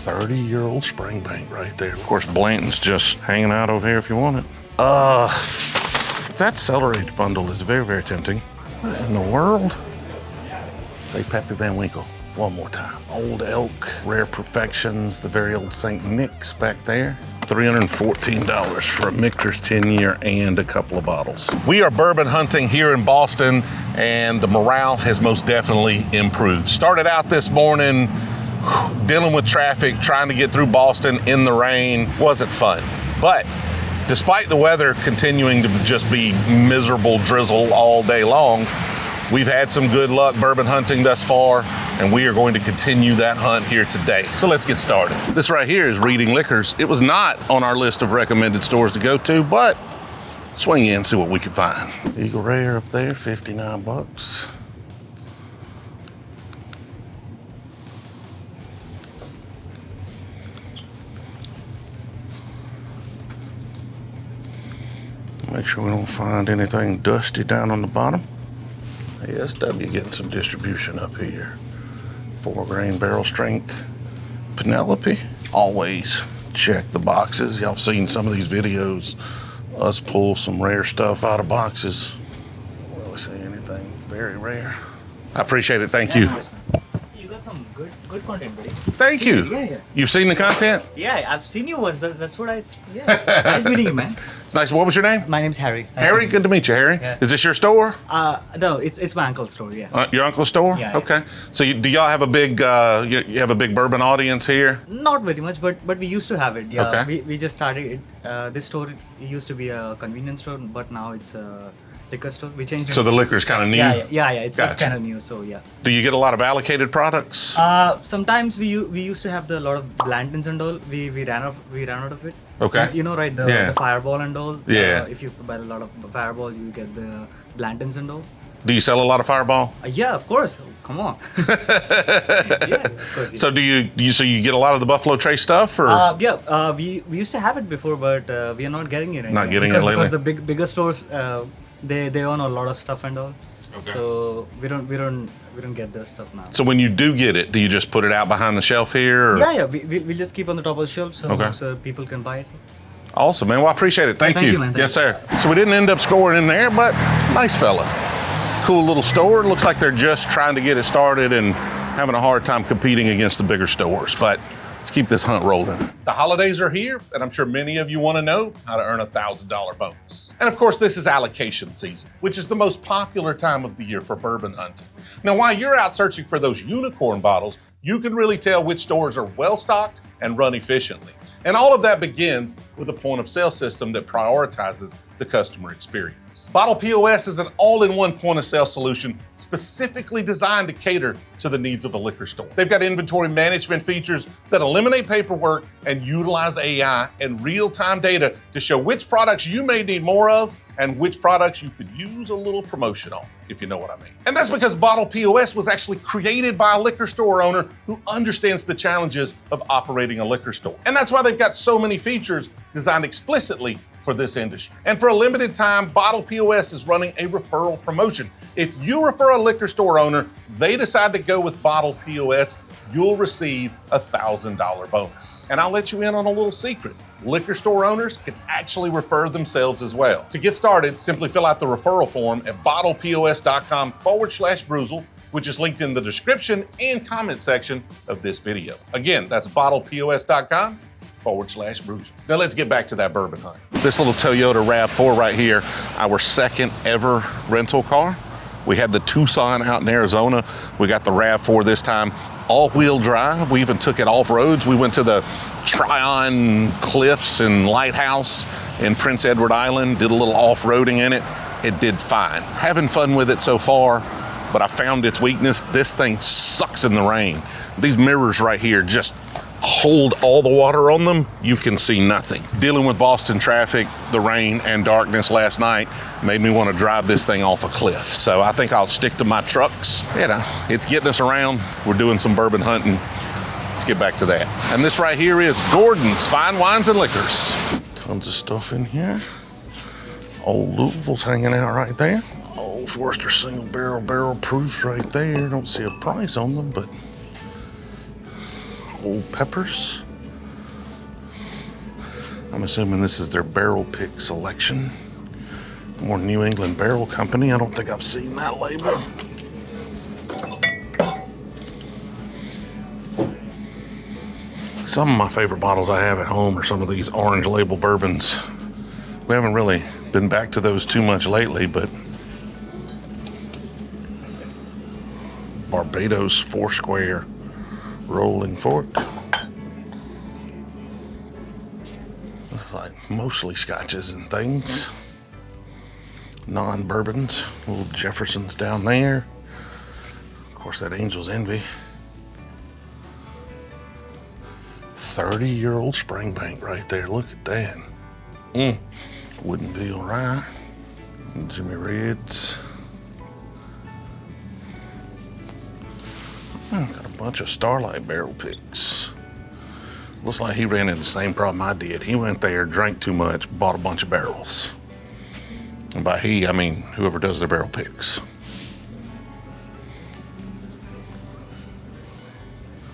30-year-old Springbank right there. Of course, Blanton's just hanging out over here if you want it. That Cellar Age bundle is very, very tempting. What in the world? Say Pappy Van Winkle one more time. Old Elk, Rare Perfections, the very old St. Nick's back there. $314 for a Michter's 10-year and a couple of bottles. We are bourbon hunting here in Boston, and the morale has most definitely improved. Started out this morning dealing with traffic, trying to get through Boston in the rain. Wasn't fun. But despite the weather continuing to just be miserable drizzle all day long, we've had some good luck bourbon hunting thus far, and we are going to continue that hunt here today. So let's get started. This right here is Reading Liquors. It was not on our list of recommended stores to go to, but swing in and see what we can find. Eagle Rare up there, 59 bucks. Make sure we don't find anything dusty down on the bottom. ASW getting some distribution up here. 4-grain barrel strength. Penelope. Always check the boxes. Y'all have seen some of these videos, us pull some rare stuff out of boxes. Don't really see anything very rare. I appreciate it, thank you. You got some good content, buddy. Thank you. Yeah. You've seen the content? Yeah, I've seen you once. That's what I. Yeah. Nice meeting you, man. It's nice. What was your name? My name's Harry. Harry, good to meet you, Harry. Yeah. Is this your store? No, it's my uncle's store. Yeah. Your uncle's store? Yeah. Okay. So do y'all have a big you have a big bourbon audience here? Not very much, but we used to have it. Yeah. Okay. We just started it. This store used to be a convenience store, but now it's a liquor store. We changed it. So the liquor's kind of new? Yeah. It's Gotcha. kind of new. So yeah. Do you get a lot of allocated products? Sometimes we used to have a lot of Blantons and all. We ran out of it. Okay. You know, right? The Fireball and all. Yeah. If you buy a lot of Fireball, you get the Blantons and all. Do you sell a lot of Fireball? Yeah, of course. Come on. Yeah, of course, yeah. So do you get a lot of the Buffalo Trace stuff, or? We used to have it before, but we are not getting it anymore. Not getting it lately? Because the bigger stores, they own a lot of stuff and all. Okay. So we don't get the stuff now. So when you do get it, do you just put it out behind the shelf here? Or? Yeah. We just keep on the top of the shelf Okay. so people can buy it. Awesome, man. Well, I appreciate it. Thank you. Man. Yes, sir. So we didn't end up scoring in there, but nice fella. Cool little store. Looks like they're just trying to get it started and having a hard time competing against the bigger stores. But let's keep this hunt rolling. The holidays are here, and I'm sure many of you want to know how to earn a $1,000 bonus. And of course, this is allocation season, which is the most popular time of the year for bourbon hunting. Now, while you're out searching for those unicorn bottles, you can really tell which stores are well stocked and run efficiently. And all of that begins with a point of sale system that prioritizes the customer experience. Bottle POS is an all-in-one point of sale solution specifically designed to cater to the needs of a liquor store. They've got inventory management features that eliminate paperwork and utilize AI and real-time data to show which products you may need more of and which products you could use a little promotion on, if you know what I mean. And that's because Bottle POS was actually created by a liquor store owner who understands the challenges of operating a liquor store. And that's why they've got so many features designed explicitly for this industry. And for a limited time, Bottle POS is running a referral promotion. If you refer a liquor store owner, they decide to go with Bottle POS, you'll receive a $1,000 bonus. And I'll let you in on a little secret. Liquor store owners can actually refer themselves as well. To get started, simply fill out the referral form at bottlepos.com/Brewzle, which is linked in the description and comment section of this video. Again, that's bottlepos.com/Brewzle. Now let's get back to that bourbon hunt. This little Toyota RAV4 right here, our second ever rental car. We had the Tucson out in Arizona. We got the RAV4 this time, all-wheel drive. We even took it off-roads. We went to the Tryon Cliffs and Lighthouse in Prince Edward Island, did a little off-roading in it. It did fine. Having fun with it so far, but I found its weakness. This thing sucks in the rain. These mirrors right here just hold all the water on them. You can see nothing. Dealing with Boston traffic, the rain and darkness last night made me want to drive this thing off a cliff. So I think I'll stick to my trucks. You know, it's getting us around. We're doing some bourbon hunting. Let's get back to that. And this right here is Gordon's Fine Wines and Liquors. Tons of stuff in here. Old Louisville's hanging out right there. Old Forester single barrel proofs right there. Don't see a price on them, but Whole peppers. I'm assuming this is their barrel pick selection. More New England Barrel Company. I don't think I've seen that label. Some of my favorite bottles I have at home are some of these orange label bourbons. We haven't really been back to those too much lately, but Barbados Foursquare Rolling Fork. This is like mostly scotches and things. Non-bourbons. Little Jefferson's down there. Of course, that Angel's Envy. 30-year-old Springbank right there. Look at that. Woodinville Rye. Jimmy Reds. Got a bunch of Starlight barrel picks. Looks like he ran into the same problem I did. He went there, drank too much, bought a bunch of barrels. And by he, I mean whoever does their barrel picks.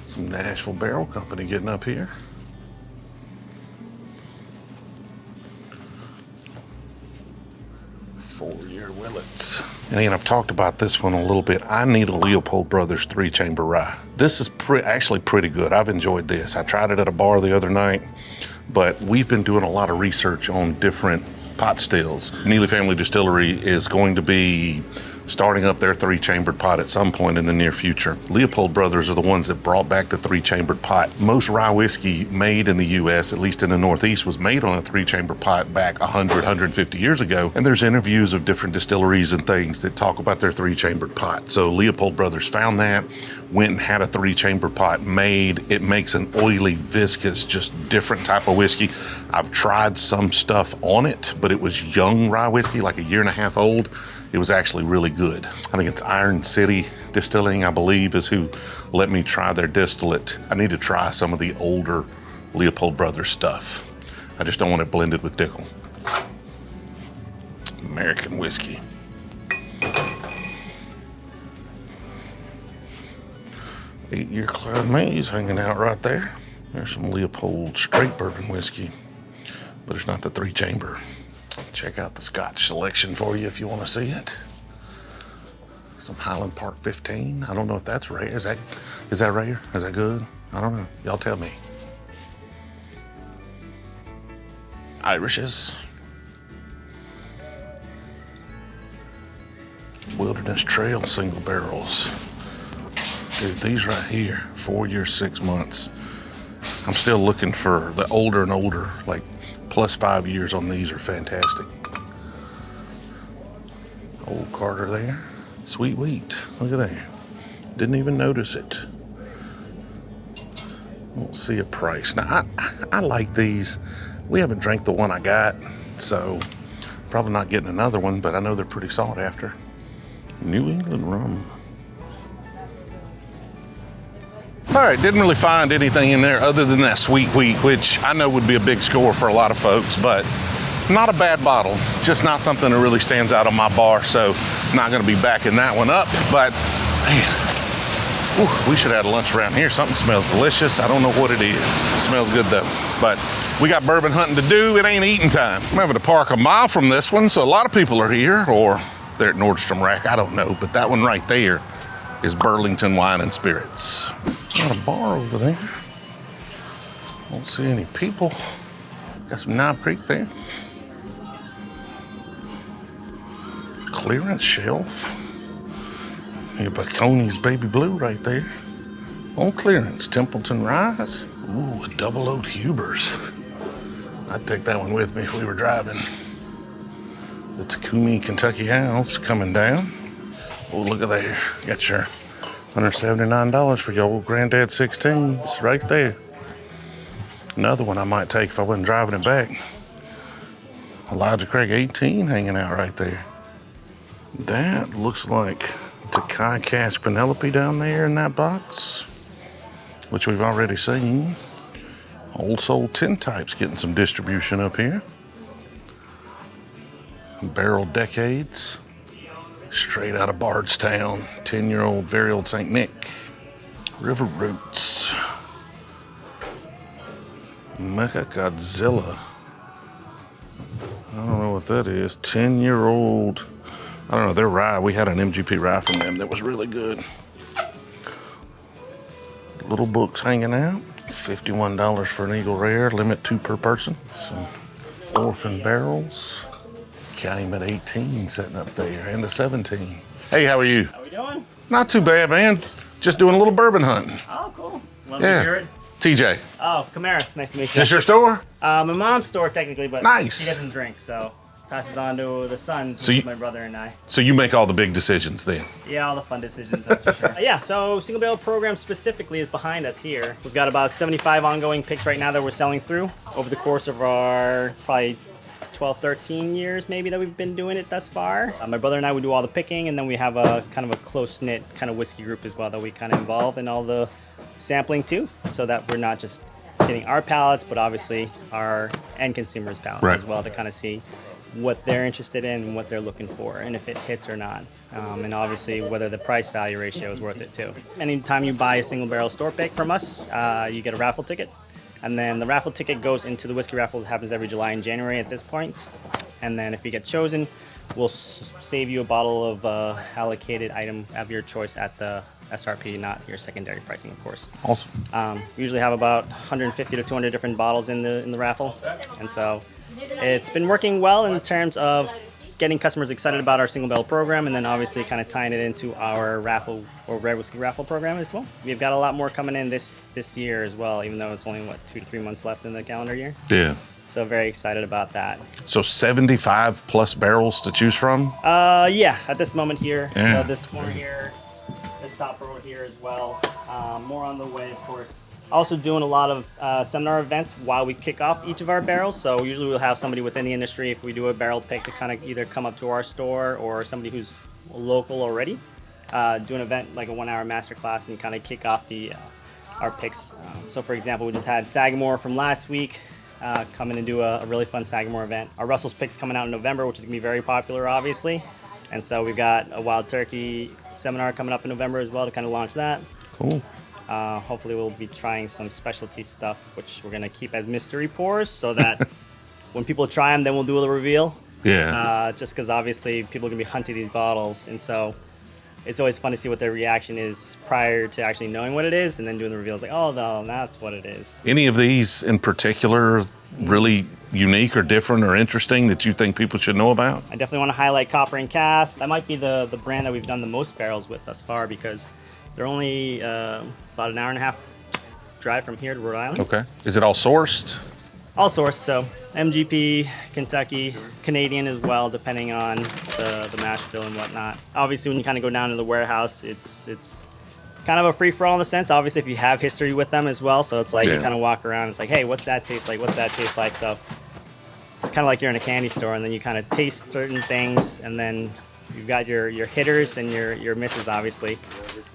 Some Nashville Barrel Company getting up here. Four-year Willets. And again, I've talked about this one a little bit. I need a Leopold Brothers 3-chamber rye. This is actually pretty good. I've enjoyed this. I tried it at a bar the other night, but we've been doing a lot of research on different pot stills. Neely Family Distillery is going to be starting up their 3-chambered pot at some point in the near future. Leopold Brothers are the ones that brought back the 3-chambered pot. Most rye whiskey made in the U.S., at least in the Northeast, was made on a 3-chamber pot back 150 years ago. And there's interviews of different distilleries and things that talk about their 3-chambered pot. So Leopold Brothers found that, went and had a 3-chamber pot made. It makes an oily, viscous, just different type of whiskey. I've tried some stuff on it, but it was young rye whiskey, like a year and a half old. It was actually really good. I think it's Iron City Distilling, I believe, is who let me try their distillate. I need to try some of the older Leopold Brothers stuff. I just don't want it blended with Dickel. American whiskey. Eight-year Cloud Maze hanging out right there. There's some Leopold straight bourbon whiskey, but it's not the 3-chamber. Check out the Scotch selection for you if you want to see it. Some Highland Park 15. I don't know if that's rare. Is that rare? Is that good? I don't know. Y'all tell me. Irishes. Wilderness Trail single barrels. Dude, these right here, 4 years, 6 months. I'm still looking for the older and older, like +5 years on these are fantastic. Old Carter there. Sweet wheat. Look at that. Didn't even notice it. Won't see a price. Now, I like these. We haven't drank the one I got, so probably not getting another one, but I know they're pretty sought after. New England rum. All right, didn't really find anything in there other than that sweet wheat, which I know would be a big score for a lot of folks, but not a bad bottle. Just not something that really stands out on my bar, so not gonna be backing that one up. But man, we should have lunch around here. Something smells delicious. I don't know what it is. It smells good though. But we got bourbon hunting to do. It ain't eating time. I'm having to park a mile from this one, so a lot of people are here, or they're at Nordstrom Rack, I don't know. But that one right there is Burlington Wine and Spirits. Got a bar over there. Don't see any people. Got some Knob Creek there. Clearance shelf. Your Bacone's Baby Blue right there. On clearance, Templeton Rise. Ooh, a double oaked Huber's. I'd take that one with me if we were driving. The Takumi Kentucky Alps coming down. Oh, look at there. Got your $179 for your old Granddad 16s right there. Another one I might take if I wasn't driving it back. Elijah Craig 18 hanging out right there. That looks like Takai Cash Penelope down there in that box, which we've already seen. Old Soul Tintype's getting some distribution up here. Barrel Decades. Straight out of Bardstown, 10-year-old Very Old St. Nick. River Roots. Mecha Godzilla. I don't know what that is. 10-year-old. I don't know. Their rye. We had an MGP rye from them that was really good. Little books hanging out. $51 for an Eagle Rare. Limit 2 per person. Some orphan barrels. Came at 18 sitting up there and a 17. Hey, how are you? How we doing? Not too bad, man. Just doing a little bourbon hunting. Oh, cool. Love to hear it. TJ. Oh, Kamara. Nice to meet you. Is this your store? My mom's store, technically, but Nice. she doesn't drink, so passes on to the sons, So which is my brother and I. So you make all the big decisions then? Yeah, all the fun decisions, that's for sure. Yeah, so single barrel program specifically is behind us here. We've got about 75 ongoing picks right now that we're selling through over the course of our probably 12, 13 years maybe that we've been doing it thus far. My brother and I would do all the picking, and then we have a kind of a close-knit kind of whiskey group as well that we kind of involve in all the sampling too, so that we're not just getting our palates, but obviously our end consumers' palates as well, to kind of see what they're interested in and what they're looking for, and if it hits or not, and obviously whether the price value ratio is worth it too. Anytime you buy a single barrel store pick from us, you get a raffle ticket, and then the raffle ticket goes into the whiskey raffle that happens every July and January at this point. And then if you get chosen, we'll save you a bottle of allocated item of your choice at the SRP, not your secondary pricing, of course. Awesome. We usually have about 150 to 200 different bottles in the raffle, and so it's been working well in terms of getting customers excited about our single barrel program, and then obviously kind of tying it into our raffle or red whiskey raffle program as well. We've got a lot more coming in this year as well, even though it's only 2 to 3 months left in the calendar year. Yeah. So very excited about that. So 75 plus barrels to choose from? Yeah, at this moment here. Yeah. So this corner here, this top row here as well. More on the way, of course. Also doing a lot of seminar events while we kick off each of our barrels. So usually we'll have somebody within the industry, if we do a barrel pick, to kind of either come up to our store, or somebody who's local already, do an event like a 1-hour masterclass and kind of kick off our picks. So for example, we just had Sagamore from last week come in and do a really fun Sagamore event. Our Russell's picks coming out in November, which is gonna be very popular, obviously. And so we've got a Wild Turkey seminar coming up in November as well to kind of launch that. Cool. Hopefully we'll be trying some specialty stuff, which we're gonna keep as mystery pours, so that when people try them, then we'll do the reveal. Yeah. Just because obviously people are gonna be hunting these bottles, and so it's always fun to see what their reaction is prior to actually knowing what it is, and then doing the reveal. It's like, oh, no, that's what it is. Any of these in particular really unique or different or interesting that you think people should know about? I definitely want to highlight Copper and Cask. That might be the brand that we've done the most barrels with thus far, because they're only about an hour and a half drive from here to Rhode Island. Okay. Is it all sourced? All sourced, so MGP, Kentucky, Canadian as well, depending on the mash bill and whatnot. Obviously, when you kind of go down to the warehouse, it's kind of a free-for-all in the sense. Obviously, if you have history with them as well, so it's like you kind of walk around, it's like, hey, what's that taste like? What's that taste like? So it's kind of like you're in a candy store, and then you kind of taste certain things, and then you've got your hitters and your misses, obviously.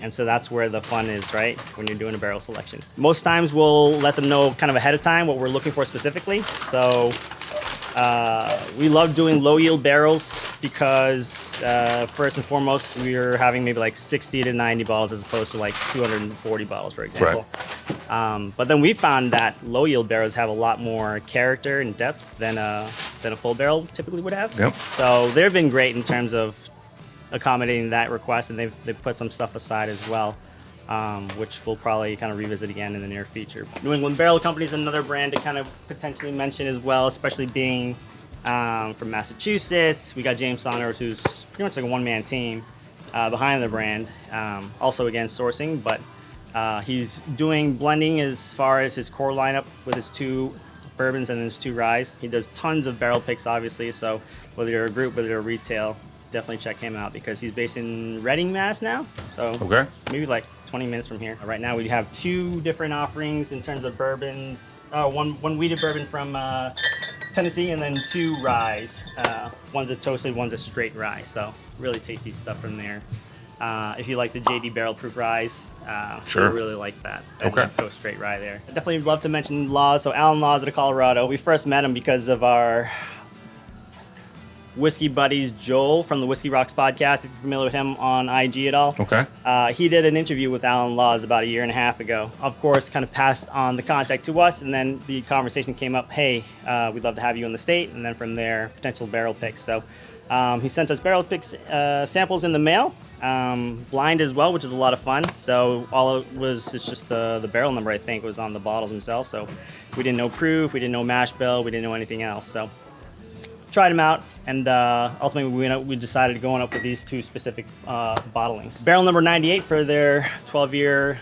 And so that's where the fun is, right? When you're doing a barrel selection. Most times we'll let them know kind of ahead of time what we're looking for specifically. So we love doing low yield barrels because first and foremost, we're having maybe like 60 to 90 bottles as opposed to like 240 bottles, for example. Right. But then we found that low yield barrels have a lot more character and depth than a full barrel typically would have. Yep. So they've been great in terms of accommodating that request, and they've put some stuff aside as well, which we'll probably kind of revisit again in the near future. New England Barrel Company is another brand to kind of potentially mention as well, especially being from Massachusetts. We got James Saunders, who's pretty much like a one-man team behind the brand. Also, again, sourcing, but he's doing blending as far as his core lineup with his 2 bourbons and his 2 ryes. He does tons of barrel picks, obviously, so whether you're a group, whether you're a retail, definitely check him out because he's based in Reading, Mass now. So maybe like 20 minutes from here. Right now we have 2 different offerings in terms of bourbons. One wheated bourbon from Tennessee, and then 2 ryes. One's a toasted, one's a straight rye. So really tasty stuff from there. If you like the JD barrel proof ryes, Sure. you'll really like that. That toast straight rye there. I definitely love to mention Laws. So Alan Laws out of Colorado. We first met him because of our whiskey buddies Joel from the Whiskey Rocks podcast, if you're familiar with him on IG at all. Okay. He did an interview with Alan Laws about a year and a half ago. Of course, kind of passed on the contact to us, and then the conversation came up, hey, we'd love to have you in the state, and then from there, potential barrel picks. So he sent us barrel picks samples in the mail, blind as well, which is a lot of fun. So all it was, it's just the barrel number, I think, was on the bottles themselves. So we didn't know proof, we didn't know mash bill, we didn't know anything else. So tried them out, and ultimately we decided going up with these two specific bottlings. Barrel number 98 for their 12-year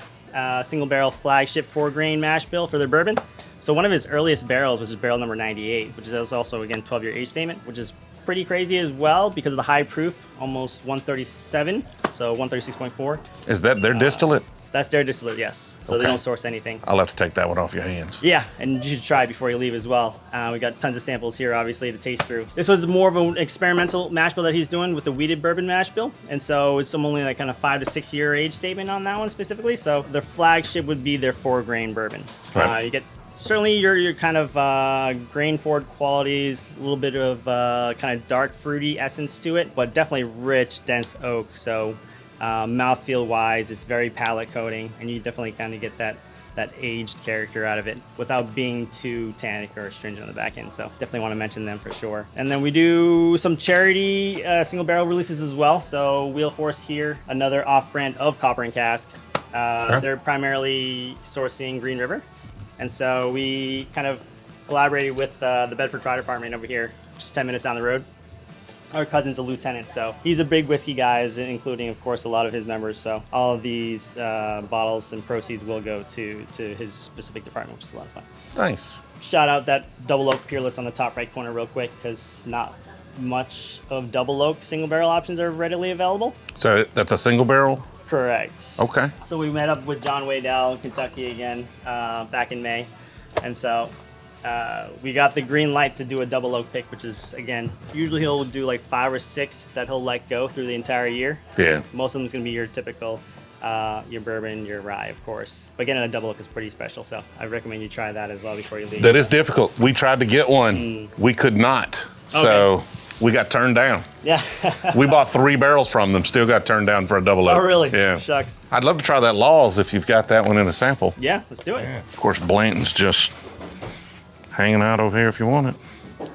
single barrel flagship 4-grain mash bill for their bourbon. So one of his earliest barrels was barrel number 98, which is also, again, 12-year age statement, which is pretty crazy as well because of the high proof, almost 137, so 136.4. Is that their distillate? That's their distillate, yes. So Okay. they don't source anything. I'll have to take that one off your hands. Yeah, and you should try before you leave as well. We got tons of samples here, obviously, to taste through. This was more of an experimental mash bill that he's doing with the wheated bourbon mash bill, and so it's only like kind of 5 to 6 year age statement on that one specifically. So the flagship would be their 4-grain bourbon. Right. You get certainly your kind of grain forward qualities, a little bit of kind of dark fruity essence to it, but definitely rich, dense oak. So mouthfeel wise, it's very palate coating, and you definitely kind of get that aged character out of it without being too tannic or astringent on the back end. So definitely want to mention them for sure. And then we do some charity single barrel releases as well. So Wheel Horse here, another off-brand of Copper and Cask. They're primarily sourcing Green River. And so we kind of collaborated with the Bedford Fire Department over here, just 10 minutes down the road. Our cousin's a lieutenant, so he's a big whiskey guy, including, of course, a lot of his members. So all of these bottles and proceeds will go to his specific department, which is a lot of fun. Nice. Shout out that Double Oak Peerless on the top right corner real quick, because not much of Double Oak single barrel options are readily available. So that's a single barrel? Correct. Okay. So we met up with John Waddell in Kentucky again back in May, and so we got the green light to do a double oak pick, which is, again, usually he'll do like 5 or 6 that he'll let go through the entire year. Yeah. Most of them is going to be your typical, your bourbon, your rye, of course. But getting a double oak is pretty special, so I recommend you try that as well before you leave. That is difficult. We tried to get one. We could not. So we got turned down. Yeah. We bought 3 barrels from them, still got turned down for a double oak. Oh, really? Yeah. Shucks. I'd love to try that Laws if you've got that one in a sample. Yeah, let's do it. Of course, Blanton's just hanging out over here if you want it.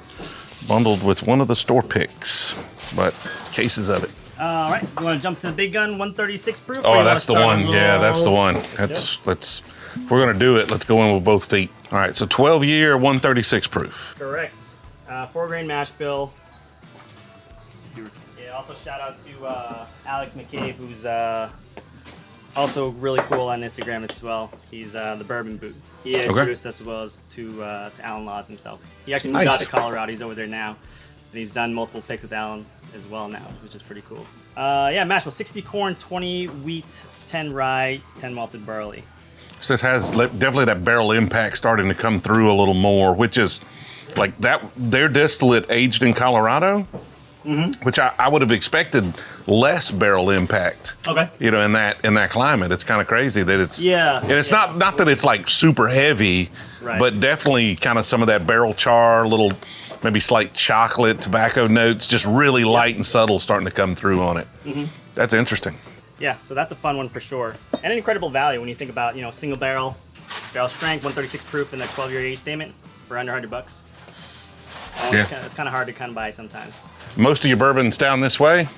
Bundled with one of the store picks, but cases of it. All right, you want to jump to the big gun, 136 proof? Oh, that's the one. Yeah, that's the one. Let's if we're gonna do it, let's go in with both feet. All right, so 12-year, 136 proof. Correct. 4-grain mash bill. Yeah, also shout out to Alex McCabe, who's also really cool on Instagram as well. He's the Bourbon Boot. He introduced us as well as to Alan Laws himself. He actually moved out to Colorado. He's over there now. And he's done multiple picks with Alan as well now, which is pretty cool. Yeah, mash bill, 60 corn, 20 wheat, 10 rye, 10 malted barley. So this has definitely that barrel impact starting to come through a little more, which is like that. Their distillate aged in Colorado, which I would have expected less barrel impact. Okay. You know, in that climate, it's kind of crazy that it's and it's not that it's like super heavy, but definitely kind of some of that barrel char, little maybe slight chocolate, tobacco notes, just really light and subtle starting to come through on it. That's interesting. Yeah, so that's a fun one for sure, and an incredible value when you think about, you know, single barrel strength, 136 proof, and that 12-year age statement for under $100. It's kind of hard to come by sometimes. Most of your bourbon's down this way?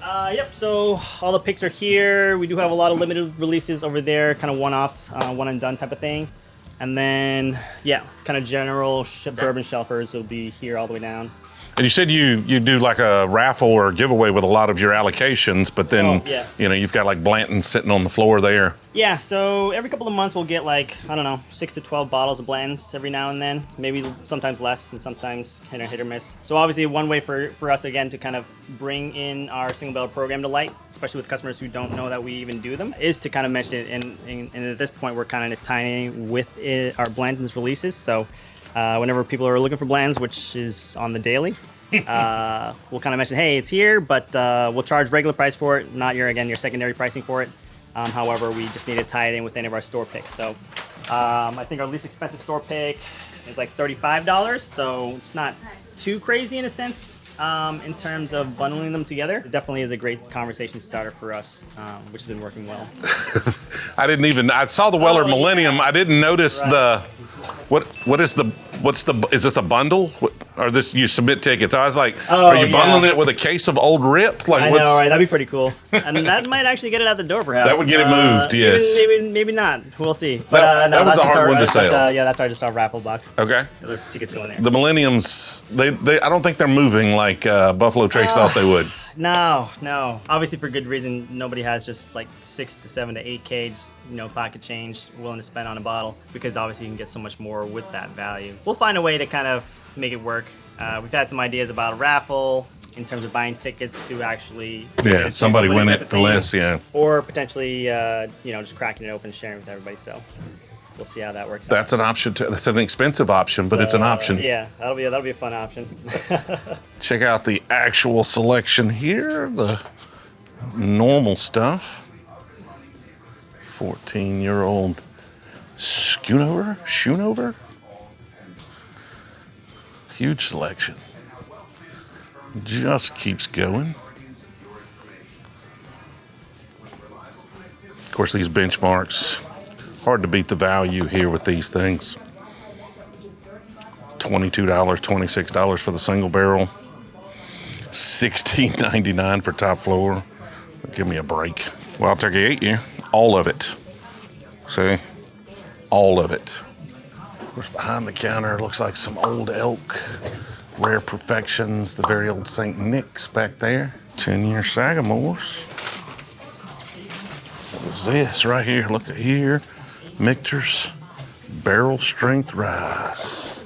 Yep, so all the picks are here. We do have a lot of limited releases over there, kind of one-offs, one and done type of thing. And then, yeah, kind of general bourbon shelfers will be here all the way down. And you said you do like a raffle or giveaway with a lot of your allocations, but then you know, you've got like Blanton sitting on the floor there. Yeah, so every couple of months we'll get like, I don't know, 6 to 12 bottles of Blantons every now and then. Maybe sometimes less and sometimes kind of hit or miss. So obviously one way for us, again, to kind of bring in our single barrel program to light, especially with customers who don't know that we even do them, is to kind of mention it. And at this point, we're kind of tying with our Blantons releases. So whenever people are looking for Blantons, which is on the daily, we'll kind of mention, hey, it's here, but we'll charge regular price for it, not your secondary pricing for it. However, we just need to tie it in with any of our store picks. So I think our least expensive store pick is like $35, so it's not too crazy in a sense. In terms of bundling them together, it definitely is a great conversation starter for us, which has been working well. I saw the Weller Millennium. Yeah. I didn't notice Right. is this a bundle? Or this, you submit tickets? I was like, Oh, are you yeah. bundling it with a case of Old Rip? Like, I know, right? That'd be pretty cool. And that might actually get it out the door, perhaps. That would get it moved, yes. Maybe not. We'll see. That was that's a just hard one to sell. That's just our raffle box. Okay. The other tickets go in there. The Millenniums, I don't think they're moving like Buffalo Trace thought they would. No. Obviously, for good reason. Nobody has just like 6 to 7 to 8K, just, pocket change willing to spend on a bottle, because obviously you can get so much more with that value. We'll find a way to kind of make it work. We've had some ideas about a raffle in terms of buying tickets to actually Somebody win it for less, or potentially just cracking it open and sharing with everybody. So we'll see how that works out. That's an option too. That's an expensive option, but it's an option. Yeah, that'll be a fun option. Check out the actual selection here, the normal stuff. 14-year-old Schoonover. Huge selection. Just keeps going. Of course, these benchmarks, hard to beat the value here with these things. $22, $26 for the single barrel. $16.99 for top floor. Give me a break. Wild Turkey 8 year, all of it. See? All of it. Of course, behind the counter looks like some old elk, rare perfections, the very old St. Nick's back there. 10-year Sagamores. What is this right here? Look at here. Michter's Barrel Strength Rise.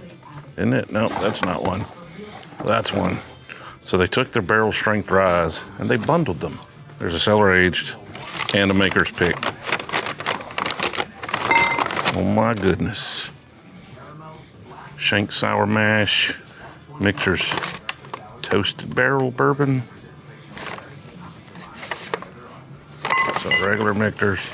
Isn't it? Nope, that's not one. That's one. So they took their Barrel Strength Rise and they bundled them. There's a cellar aged and a maker's pick. Oh my goodness. Shank Sour Mash, Michter's Toasted Barrel Bourbon. So regular Michter's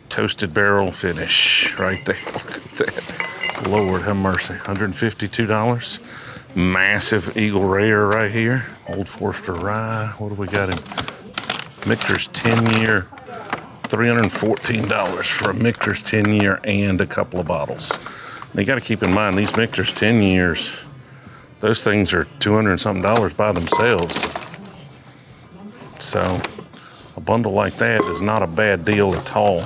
Toasted Barrel Finish right there. Look at that. Lord have mercy. $152. Massive Eagle Rare right here. Old Forester Rye. What do we got in? Michter's 10-year. $314 for a Michter's 10-year and a couple of bottles. Now you got to keep in mind, these Michter's 10 years, those things are $200 and something by themselves. So a bundle like that is not a bad deal at all.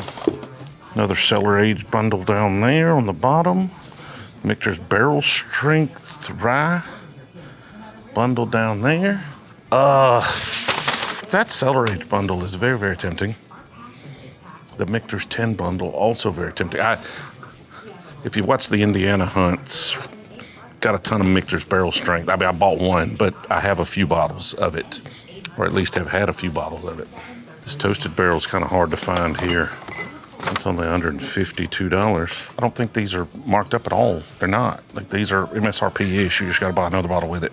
Another cellar aged bundle down there on the bottom. Michter's Barrel Strength Rye bundle down there. That cellar aged bundle is very, very tempting. The Michter's 10 bundle, also very tempting. If you watch the Indiana hunts, got a ton of Michter's Barrel Strength. I mean, I bought one, but I have a few bottles of it, or at least have had a few bottles of it. This Toasted Barrel is kind of hard to find here. It's only $152. I don't think these are marked up at all. They're not. Like, these are MSRP-ish. You just got to buy another bottle with it.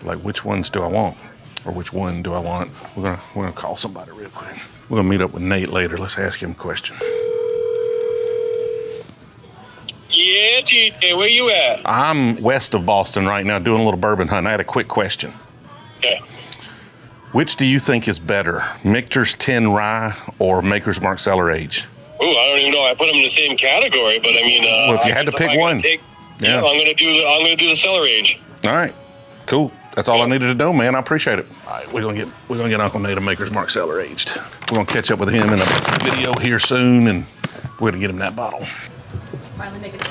Like, which ones do I want? Or which one do I want? We're gonna call somebody real quick. We're gonna meet up with Nate later. Let's ask him a question. Yeah, TJ, where you at? I'm west of Boston right now doing a little bourbon hunt. I had a quick question. Okay. Which do you think is better, Michter's 10 Rye or Maker's Mark Cellar Age? Ooh, I don't even know. I put them in the same category, but I mean, Well, if you had to pick one. Yeah, I'm gonna do the cellar age. All right, cool. That's all I needed to know, man. I appreciate it. All right, we're gonna get Uncle Nate a Maker's Mark Cellar Aged. We're gonna catch up with him in a video here soon, and we're gonna get him that bottle. Finally make it.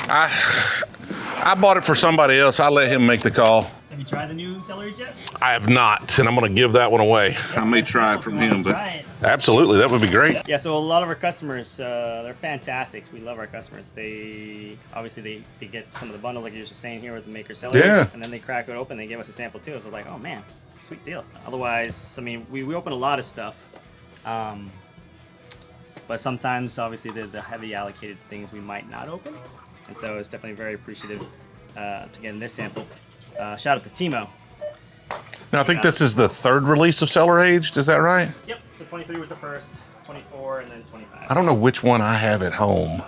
I bought it for somebody else. I let him make the call. Have you tried the new celery yet? I have not, and I'm gonna give that one away. I may try it from him, but Try it. absolutely, that would be great. Yeah, so a lot of our customers, they're fantastic. We love our customers. They get some of the bundle, like you're just saying here with the Maker Cellar, Yeah. and then they crack it open. They give us a sample too. So like, oh man, sweet deal. Otherwise, I mean, we open a lot of stuff, but sometimes obviously the heavy allocated things we might not open, and so it's definitely very appreciative to get in this sample. Shout out to Timo. Now I think this is the third release of Cellar Aged. Is that right? Yep. So 23 was the first. 24 and then 25. I don't know which one I have at home,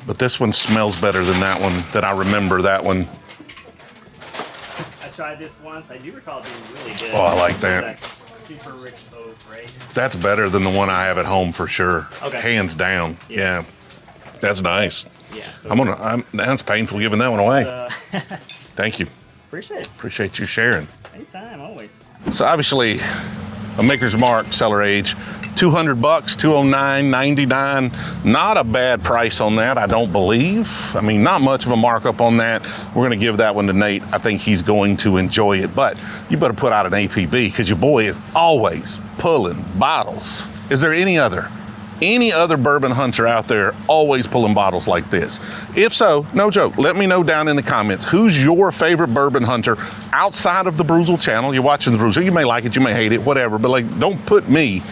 but this one smells better than that one, that I remember that one. I tried this once. I do recall it being really good. Oh, I like that. Super rich oak, right? That's better than the one I have at home for sure. Okay. Hands down. Yeah. That's nice. Yeah. So That's painful giving that one away. Thank you. Appreciate it. Appreciate you sharing. Anytime, always. So obviously, a Maker's Mark cellar age, $200, $209.99. Not a bad price on that, I don't believe. I mean, not much of a markup on that. We're gonna give that one to Nate. I think he's going to enjoy it, but you better put out an APB because your boy is always pulling bottles. Is there any other bourbon hunter out there always pulling bottles like this? If so, no joke, let me know down in the comments. Who's your favorite bourbon hunter outside of the Brewzle channel? You're watching the Brewzle. You may like it, you may hate it, whatever, but like, don't put me.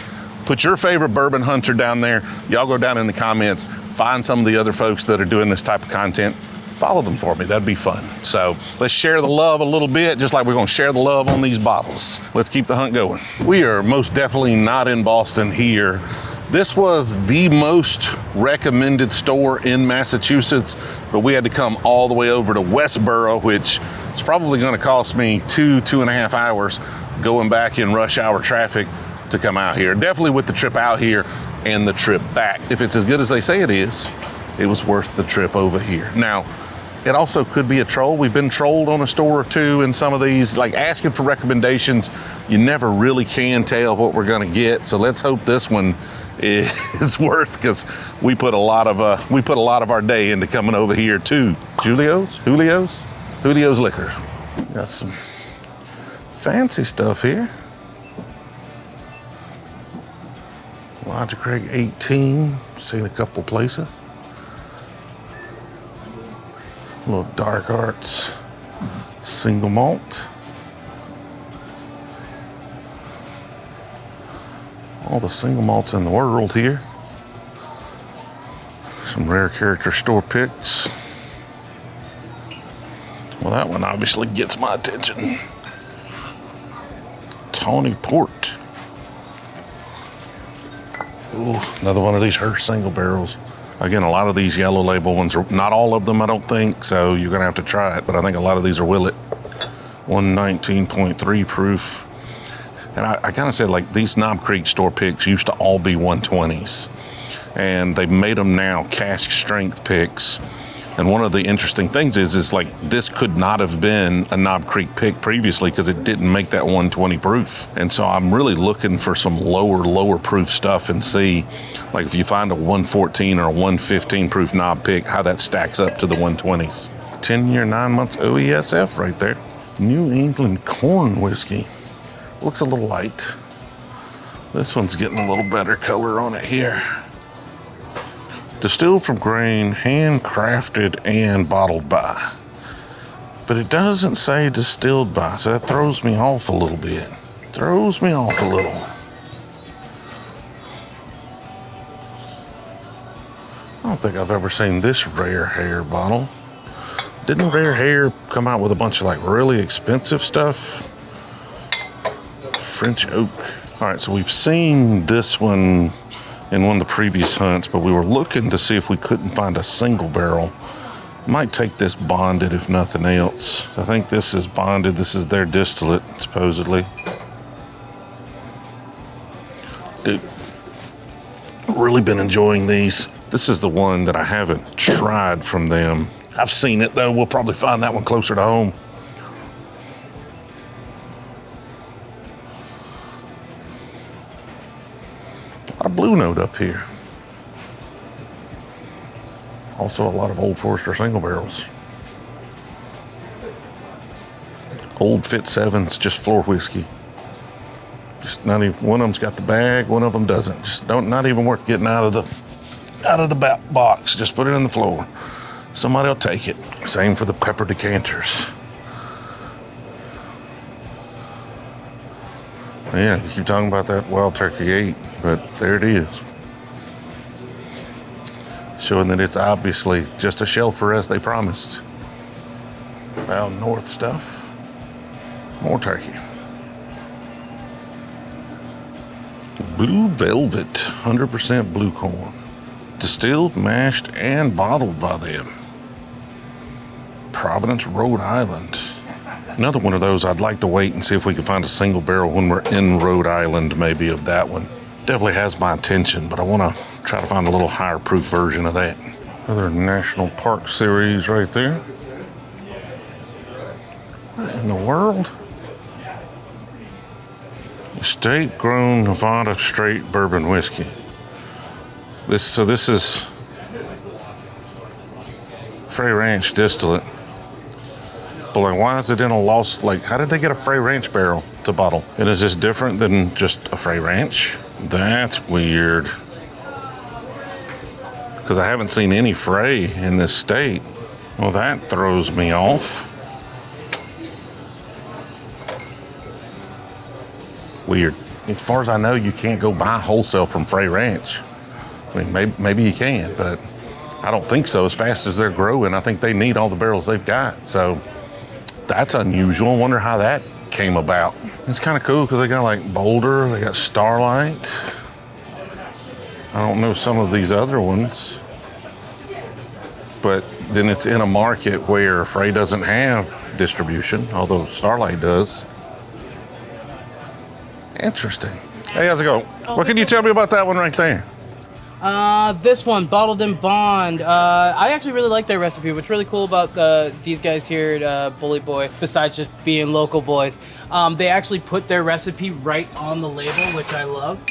Put your favorite bourbon hunter down there. Y'all go down in the comments, find some of the other folks that are doing this type of content. Follow them for me, that'd be fun. So let's share the love a little bit, just like we're gonna share the love on these bottles. Let's keep the hunt going. We are most definitely not in Boston here. This was the most recommended store in Massachusetts, but we had to come all the way over to Westboro, which is probably gonna cost me 2.5 hours going back in rush hour traffic to come out here. Definitely with the trip out here and the trip back. If it's as good as they say it is, it was worth the trip over here. Now, it also could be a troll. We've been trolled on a store or two in some of these, like asking for recommendations. You never really can tell what we're gonna get. So let's hope this one is worth, because we put a lot of our day into coming over here to Julio's Liquor. Got some fancy stuff here. Logic Craig 18, seen a couple places. A little Dark Arts single malt. All the single malts in the world here. Some rare character store picks. Well, that one obviously gets my attention. Tawny Port. Ooh, another one of these Hearst single barrels. Again, a lot of these yellow label ones are, not all of them, I don't think, so you're gonna have to try it, but I think a lot of these are Willet. 119.3 proof. And I kind of said, like, these Knob Creek store picks used to all be 120s. And they've made them now cask strength picks. And one of the interesting things is like, this could not have been a Knob Creek pick previously because it didn't make that 120 proof. And so I'm really looking for some lower proof stuff and see, like, if you find a 114 or a 115 proof knob pick, how that stacks up to the 120s. 10-year, 9 months OESF right there. New England corn whiskey. Looks a little light. This one's getting a little better color on it here. Distilled from grain, handcrafted and bottled by. But it doesn't say distilled by, so that throws me off a little bit. Throws me off a little. I don't think I've ever seen this Rare Hair bottle. Didn't Rare Hair come out with a bunch of like really expensive stuff? French oak. All right, so we've seen this one in one of the previous hunts, but we were looking to see if we couldn't find a single barrel. Might take this bonded if nothing else. I think this is bonded. This is their distillate, supposedly. Dude, really been enjoying these. This is the one that I haven't tried from them. I've seen it though. We'll probably find that one closer to home. A lot of Blue Note up here. Also a lot of Old Forester single barrels. Old Fit 7s, just floor whiskey. Just not even, one of them's got the bag, one of them doesn't. Just not even worth getting out of the box. Just put it in the floor. Somebody will take it. Same for the pepper decanters. Yeah, you keep talking about that Wild Turkey 8, but there it is. Showing that it's obviously just a shelfer as they promised. Found North stuff. More turkey. Blue Velvet, 100% blue corn. Distilled, mashed, and bottled by them. Providence, Rhode Island. Another one of those I'd like to wait and see if we can find a single barrel when we're in Rhode Island, maybe, of that one. Definitely has my attention, but I want to try to find a little higher proof version of that. Another National Park Series right there. What in the world? Estate grown Nevada straight bourbon whiskey. This is Frey Ranch distillate. But like, why is it in a lost, like, how did they get a Frey Ranch barrel to bottle? And is this different than just a Frey Ranch? That's weird. Because I haven't seen any Frey in this state. Well, that throws me off. Weird. As far as I know, you can't go buy wholesale from Frey Ranch. I mean, maybe you can, but I don't think so. As fast as they're growing, I think they need all the barrels they've got. So that's unusual. Wonder how that came about. It's kind of cool because they got like Boulder, they got Starlight. I don't know some of these other ones, but then it's in a market where Frey doesn't have distribution, although Starlight does. Interesting. Hey, how's it going? What can you tell me about that one right there? This one, Bottled in Bond. I actually really like their recipe. What's really cool about these guys here at Bully Boy, besides just being local boys, they actually put their recipe right on the label, which I love.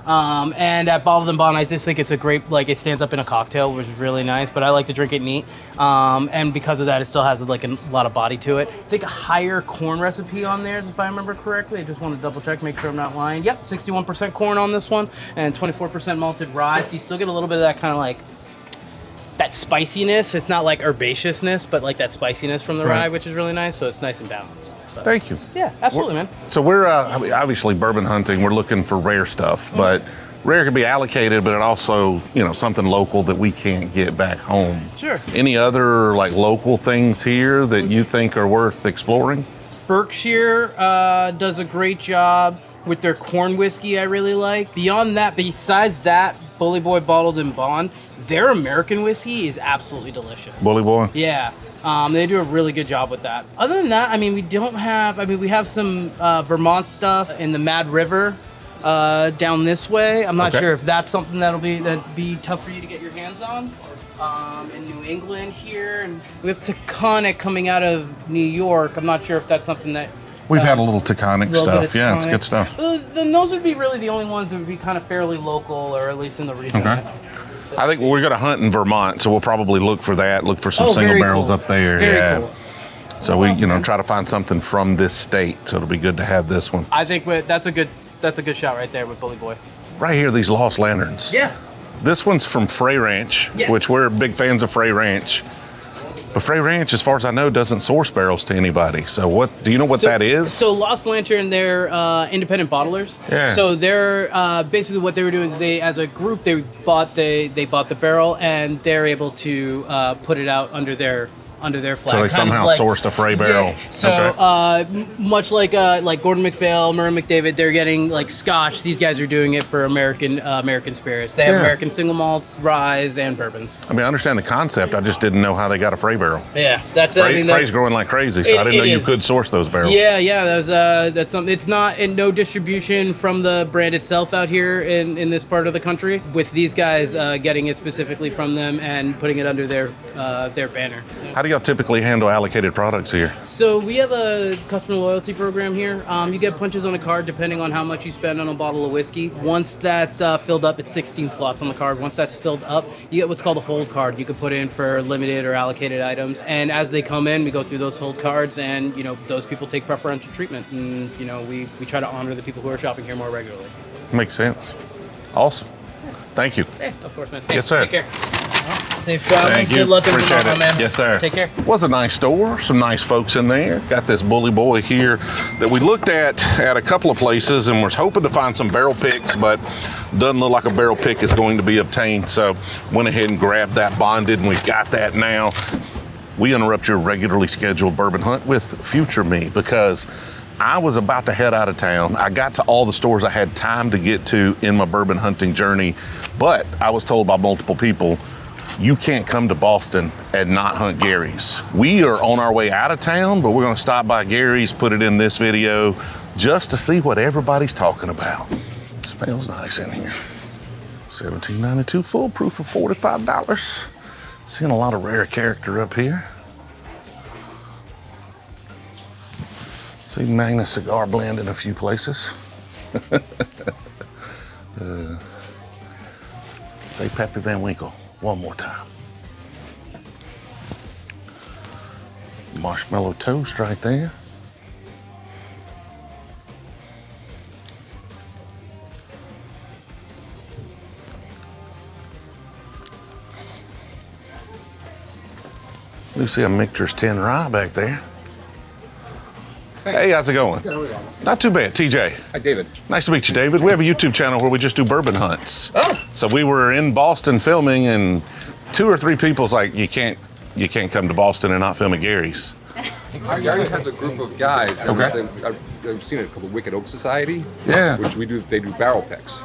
And at Bottled in Bond, I just think it's a great, like, it stands up in a cocktail, which is really nice, but I like to drink it neat. And because of that, it still has like a lot of body to it. I think a higher corn recipe on theirs, if I remember correctly. I just want to double check, make sure I'm not lying. Yep, 61% corn on this one and 24% malted rye. So you still get a little bit of that kind of like, that spiciness. It's not like herbaceousness, but like that spiciness from the rye, which is really nice. So it's nice and balanced. But, thank you. Yeah, absolutely, man. So we're obviously bourbon hunting. We're looking for rare stuff, but rare can be allocated, but it also, you know, something local that we can't get back home. Sure. Any other like local things here that you think are worth exploring? Berkshire does a great job with their corn whiskey. I really like. Beyond that, besides that, Bully Boy Bottled in Bond, their American whiskey is absolutely delicious. Bully Boy? Yeah. They do a really good job with that. Other than that, I mean, we have some Vermont stuff in the Mad River down this way. I'm not sure if that's something that'd be tough for you to get your hands on. In New England here, and we have Taconic coming out of New York. I'm not sure if that's something that we've had a little Taconic stuff. Yeah, it's good stuff. Then those would be really the only ones that would be kind of fairly local, or at least in the region. Okay. I think we're going to hunt in Vermont, so we'll probably look for that. Look for some single barrels up there. Very cool. So we, try to find something from this state. So it'll be good to have this one. I think that's a good shot right there with Bully Boy. Right here, these Lost Lanterns. Yeah. This one's from Frey Ranch, which we're big fans of Frey Ranch. But Frey Ranch, as far as I know, doesn't source barrels to anybody. So do you know what that is? So Lost Lantern, they're independent bottlers. Yeah. So they're basically what they were doing is they, as a group, they bought the barrel and they're able to put it out under their flag. So they somehow sourced a Frey barrel. Yeah. So much like Gordon MacPhail, Murray McDavid, they're getting like Scotch. These guys are doing it for American spirits. They have American single malts, ryes, and bourbons. I mean, I understand the concept. I just didn't know how they got a Frey barrel. Yeah, that's it. Frey's growing like crazy, so I didn't know you could source those barrels. Yeah. That's something. It's not in no distribution from the brand itself out here in this part of the country. With these guys getting it specifically from them and putting it under their banner. How do y'all typically handle allocated products here? So we have a customer loyalty program here. You get punches on a card depending on how much you spend on a bottle of whiskey. Once that's filled up, it's 16 slots on the card. Once that's filled up, you get what's called a hold card. You can put in for limited or allocated items. And as they come in, we go through those hold cards, and those people take preferential treatment. And we try to honor the people who are shopping here more regularly. Makes sense. Awesome. Thank you. Hey, of course, man. Yes, sir. Take care. Safe travels. Thank you. Good luck in Appreciate tomorrow, it. man. Yes, sir. Take care. Was a nice store. Some nice folks in there. Got this Bully Boy here that we looked at a couple of places and was hoping to find some barrel picks, but doesn't look like a barrel pick is going to be obtained. So went ahead and grabbed that bonded, and we've got that now. We interrupt your regularly scheduled bourbon hunt with Future Me because I was about to head out of town. I got to all the stores I had time to get to in my bourbon hunting journey, but I was told by multiple people, you can't come to Boston and not hunt Gary's. We are on our way out of town, but we're gonna stop by Gary's, put it in this video, just to see what everybody's talking about. Smells nice in here. $17.92, full proof for $45. Seeing a lot of rare character up here. See Magnus Cigar Blend in a few places. Say Pappy Van Winkle one more time. Marshmallow toast right there. We see a Michter's 10 Rye back there. Hey, how's it going? Not too bad. TJ. Hi, David. Nice to meet you, David. We have a YouTube channel where we just do bourbon hunts. Oh. So we were in Boston filming, and 2 or 3 people's like, you can't come to Boston and not film at Gary's. Gary has a group of guys. Okay. I've seen it called the Wicked Oak Society. Yeah. Which they do barrel picks.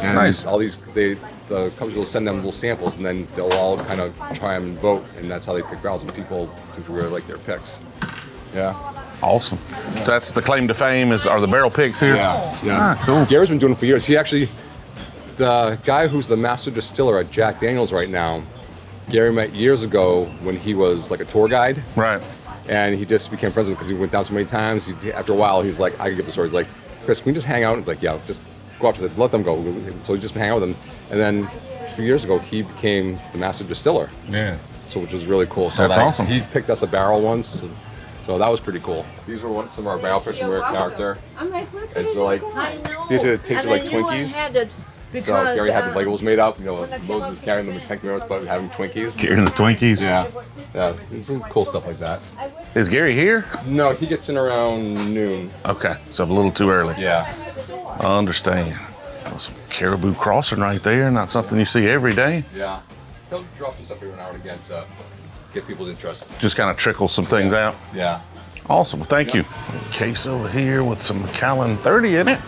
And Nice. all these, the companies will send them little samples, and then they'll all kind of try and vote, and that's how they pick barrels. And people really like their picks. Yeah. Awesome. So that's the claim to fame are the barrel picks here? Yeah. Ah, cool. Gary's been doing it for years. He actually, the guy who's the master distiller at Jack Daniel's right now, Gary met years ago when he was like a tour guide. Right. And he just became friends with him because he went down so many times. After a while, he's like, I can give the story. He's like, Chris, can we just hang out? He's like, yeah, just go up to them, let them go. So he just hang out with them. And then a few years ago, he became the master distiller. Yeah. So which was really cool. So That's awesome. He picked us a barrel once. So that was pretty cool. These were some of our barrel picks from Rare Character. I'm like, what And so like, these are tasted like Twinkies. So Gary had the labels made up. You know, Moses carrying them in 10 minutes, but having Twinkies. Carrying the Twinkies. Yeah, cool stuff like that. Is Gary here? No, he gets in around noon. Okay, so a little too early. Yeah. I understand. Well, some caribou crossing right there, not something you see every day. Yeah. He'll drop some stuff every now and again to get people's interest. Just kind of trickle some things out. Yeah. Awesome, well, thank you. Case over here with some Macallan 30 in it.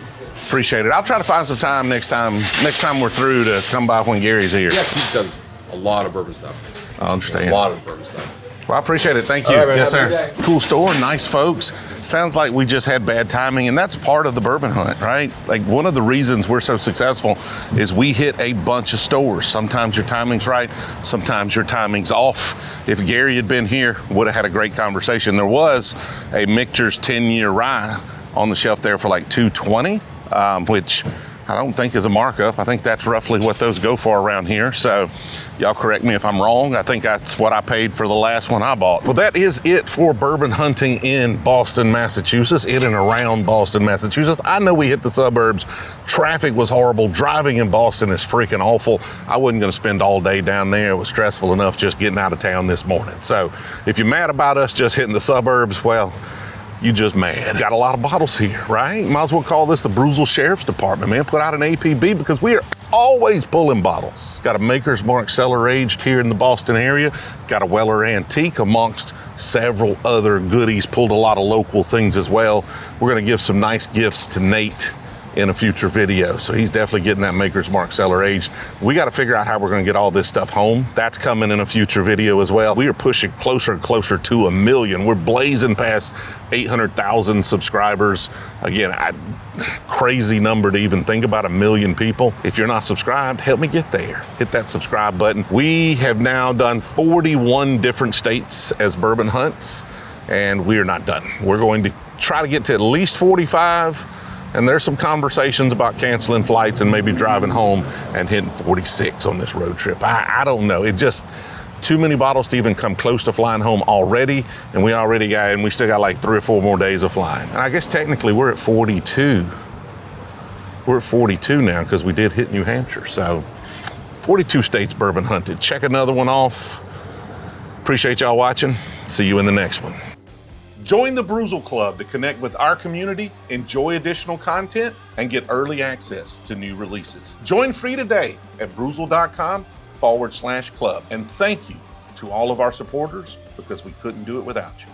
Appreciate it. I'll try to find some time next time we're through to come by when Gary's here. Yeah, he does a lot of bourbon stuff. I understand. A lot of bourbon stuff. Well, I appreciate it. Thank you. All right, man, yes, have a sir. good day. Cool store, nice folks. Sounds like we just had bad timing, and that's part of the bourbon hunt, right? Like one of the reasons we're so successful is we hit a bunch of stores. Sometimes your timing's right, sometimes your timing's off. If Gary had been here, would have had a great conversation. There was a Michter's 10-year rye on the shelf there for like $220, which I don't think is a markup. I think that's roughly what those go for around here. So y'all correct me if I'm wrong. I think that's what I paid for the last one I bought. Well, that is it for bourbon hunting in Boston, Massachusetts, in and around Boston, Massachusetts. I know we hit the suburbs. Traffic was horrible. Driving in Boston is freaking awful. I wasn't gonna spend all day down there. It was stressful enough just getting out of town this morning. So if you're mad about us just hitting the suburbs, well, you just mad. Got a lot of bottles here, right? Might as well call this the Brewzle Sheriff's Department, man. Put out an APB because we are always pulling bottles. Got a Maker's Mark Cellar Aged here in the Boston area. Got a Weller Antique amongst several other goodies. Pulled a lot of local things as well. We're gonna give some nice gifts to Nate in a future video. So he's definitely getting that Maker's Mark Cellar Aged. We got to figure out how we're going to get all this stuff home. That's coming in a future video as well. We are pushing closer and closer to 1 million. We're blazing past 800,000 subscribers. Again, crazy number to even think about 1 million people. If you're not subscribed, help me get there. Hit that subscribe button. We have now done 41 different states as bourbon hunts, and we are not done. We're going to try to get to at least 45. And there's some conversations about canceling flights and maybe driving home and hitting 46 on this road trip. I don't know. It just too many bottles to even come close to flying home already. And we still got like 3 or 4 more days of flying. And I guess technically we're at 42. We're at 42 now because we did hit New Hampshire. So 42 states bourbon hunted. Check another one off. Appreciate y'all watching. See you in the next one. Join the Brewzle Club to connect with our community, enjoy additional content, and get early access to new releases. Join free today at brewzle.com/club. And thank you to all of our supporters because we couldn't do it without you.